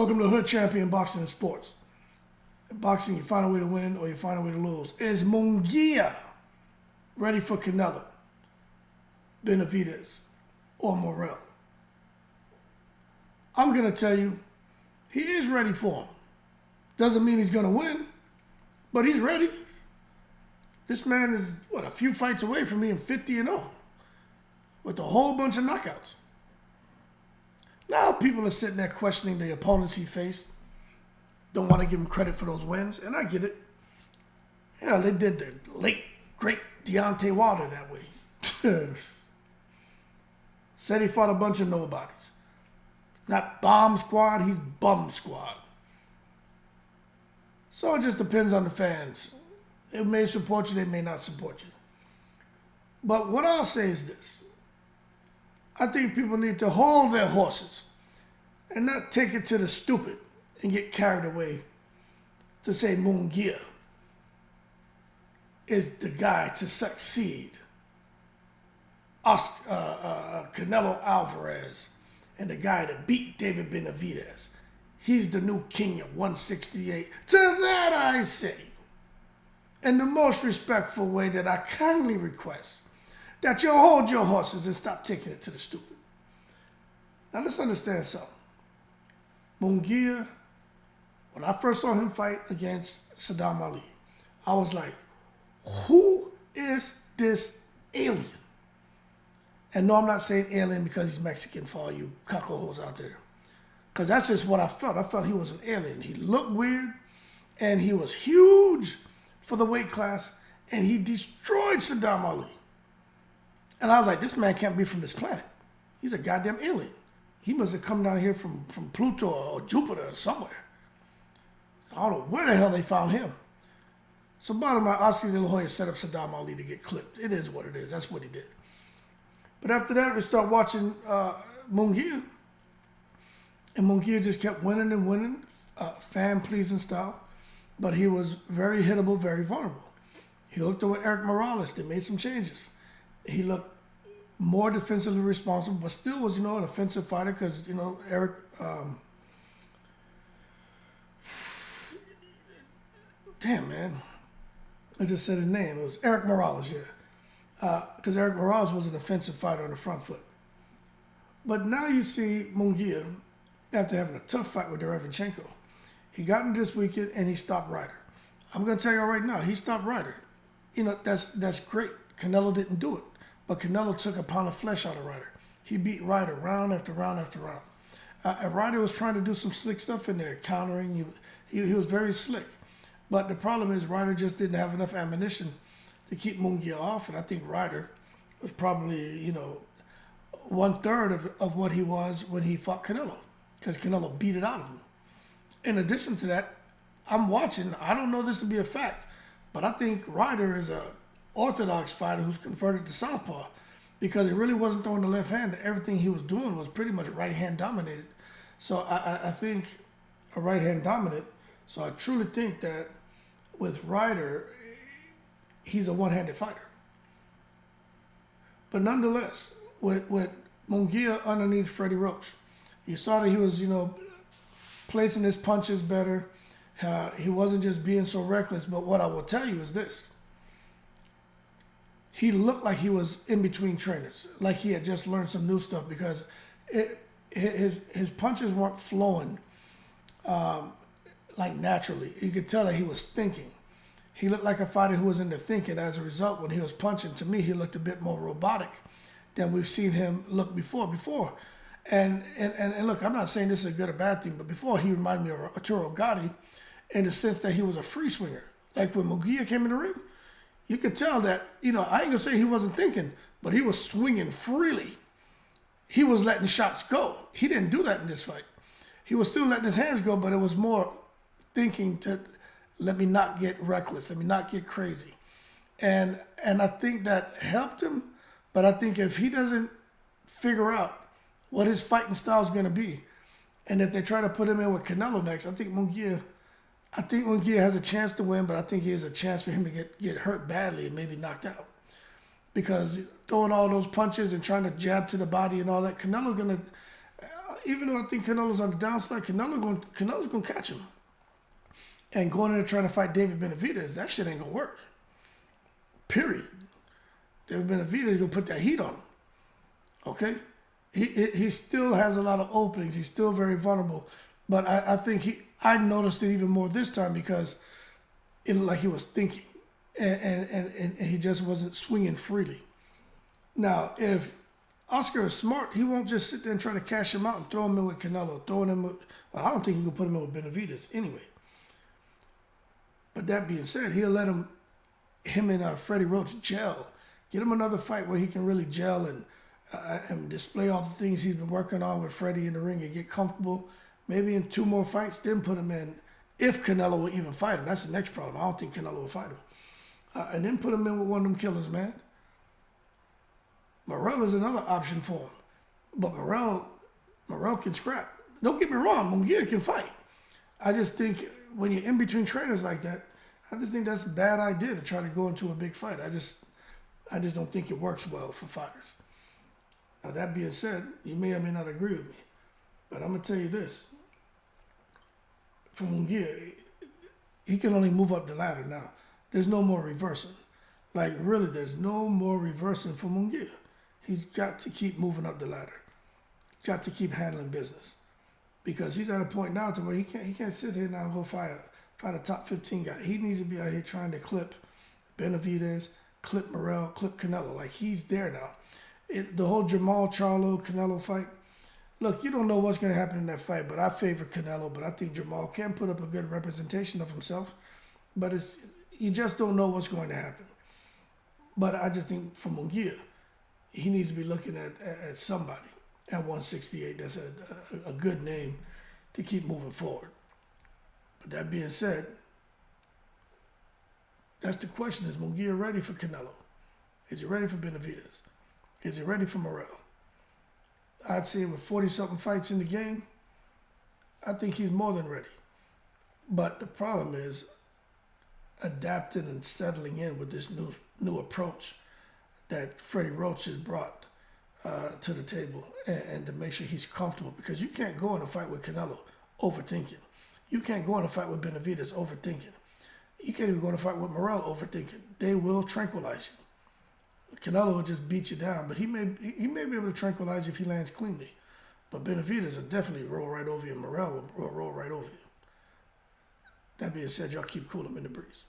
Welcome to Hood Champion Boxing and Sports. In boxing, you find a way to win or you find a way to lose. Is Munguia ready for Canelo, Benavidez, or Morrell? I'm going to tell you, he is ready for him. Doesn't mean he's going to win, but he's ready. This man is, a few fights away from being 50-0 with a whole bunch of knockouts. Now people are sitting there questioning the opponents he faced. Don't want to give him credit for those wins, and I get it. Yeah, they did the late, great Deontay Wilder that way. Said he fought a bunch of nobodies. Not bomb squad, he's bum squad. So it just depends on the fans. They may support you, they may not support you. But what I'll say is this. I think people need to hold their horses and not take it to the stupid and get carried away to say Munguia is the guy to succeed Canelo Alvarez and the guy that beat David Benavidez. He's the new king of 168. To that I say, in the most respectful way that I kindly request, that you hold your horses and stop taking it to the stupid. Now let's understand something. Munguia, when I first saw him fight against Saddam Ali, I was like, who is this alien? And no, I'm not saying alien because he's Mexican for all you cockleholes out there. Because that's just what I felt. I felt he was an alien. He looked weird, and he was huge for the weight class, and he destroyed Saddam Ali. And I was like, this man can't be from this planet. He's a goddamn alien. He must have come down here from Pluto or Jupiter or somewhere. I don't know where the hell they found him. So bottom line, Oscar De La Hoya set up Saddam Ali to get clipped. It is what it is. That's what he did. But after that, we start watching Munguia. And Munguia just kept winning and winning, fan-pleasing style. But he was very hittable, very vulnerable. He hooked up with Eric Morales. They made some changes. He looked more defensively responsible, but still was, an offensive fighter because, Eric, damn, man. I just said his name. It was Eric Morales, yeah. Because Eric Morales was an offensive fighter on the front foot. But now you see Munguia, after having a tough fight with Derevinchenko, he got in this weekend and he stopped Ryder. I'm going to tell you right now, he stopped Ryder. That's great. Canelo didn't do it. But Canelo took a pound of flesh out of Ryder. He beat Ryder round after round after round. And Ryder was trying to do some slick stuff in there, countering. He was very slick. But the problem is Ryder just didn't have enough ammunition to keep Munguia off. And I think Ryder was probably, 1/3 of what he was when he fought Canelo. Because Canelo beat it out of him. In addition to that, I'm watching. I don't know this to be a fact. But I think Ryder is a orthodox fighter who's converted to southpaw because he really wasn't throwing the left hand. Everything he was doing was pretty much right hand dominated. So I think a right hand dominant. So I truly think that with Ryder, he's a one-handed fighter. But nonetheless, with Munguia underneath Freddy Roach, you saw that he was, placing his punches better. He wasn't just being so reckless. But what I will tell you is this. He looked like he was in between trainers, like he had just learned some new stuff because his punches weren't flowing like naturally. You could tell that he was thinking. He looked like a fighter who was into thinking. As a result, when he was punching, to me, he looked a bit more robotic than we've seen him look before. And look, I'm not saying this is a good or bad thing, but before he reminded me of Arturo Gatti in the sense that he was a free swinger. Like when Munguia came in the ring, you could tell that, I ain't going to say he wasn't thinking, but he was swinging freely. He was letting shots go. He didn't do that in this fight. He was still letting his hands go, but it was more thinking to let me not get reckless, let me not get crazy. And I think that helped him, but I think if he doesn't figure out what his fighting style is going to be, and if they try to put him in with Canelo next, I think Munguia has a chance to win, but I think he has a chance for him to get hurt badly and maybe knocked out. Because throwing all those punches and trying to jab to the body and all that, Canelo even though I think Canelo's on the downside, Canelo's gonna catch him. And going in there trying to fight David Benavidez, that shit ain't gonna work. Period. David Benavidez gonna put that heat on him. Okay? He still has a lot of openings. He's still very vulnerable. But I think I noticed it even more this time because it looked like he was thinking. And he just wasn't swinging freely. Now, if Oscar is smart, he won't just sit there and try to cash him out and throw him in with Canelo. Well, I don't think he can put him in with Benavidez anyway. But that being said, he'll let him and Freddy Roach gel. Get him another fight where he can really gel and display all the things he's been working on with Freddy in the ring and get comfortable. Maybe in 2 more fights, then put him in. If Canelo will even fight him, that's the next problem. I don't think Canelo will fight him. And then put him in with one of them killers, man. Morrell is another option for him. But Morrell can scrap. Don't get me wrong, Munguia can fight. I just think when you're in between trainers like that, I just think that's a bad idea to try to go into a big fight. I just don't think it works well for fighters. Now that being said, you may or may not agree with me, but I'm gonna tell you this: for Munguia, he can only move up the ladder now. There's no more reversing. Like really, there's no more reversing for Munguia. He's got to keep moving up the ladder. Got to keep handling business. Because he's at a point now to where he can't sit here now and go fight a top 15 guy. He needs to be out here trying to clip Benavidez, clip Morrell, clip Canelo. Like he's there now. The whole Jamal Charlo Canelo fight. Look, you don't know what's going to happen in that fight, but I favor Canelo. But I think Jamal can put up a good representation of himself. But you just don't know what's going to happen. But I just think for Munguia, he needs to be looking at somebody at 168. That's a good name to keep moving forward. But that being said, that's the question. Is Munguia ready for Canelo? Is he ready for Benavidez? Is he ready for Morrell? I'd say with 40-something fights in the game, I think he's more than ready. But the problem is adapting and settling in with this new approach that Freddy Roach has brought to the table and to make sure he's comfortable, because you can't go in a fight with Canelo overthinking. You can't go in a fight with Benavidez overthinking. You can't even go in a fight with Morrell overthinking. They will tranquilize you. Canelo will just beat you down, but he may be able to tranquilize you if he lands cleanly. But Benavidez will definitely roll right over you, and Morrell will roll right over you. That being said, y'all keep cool. I'm in the breeze.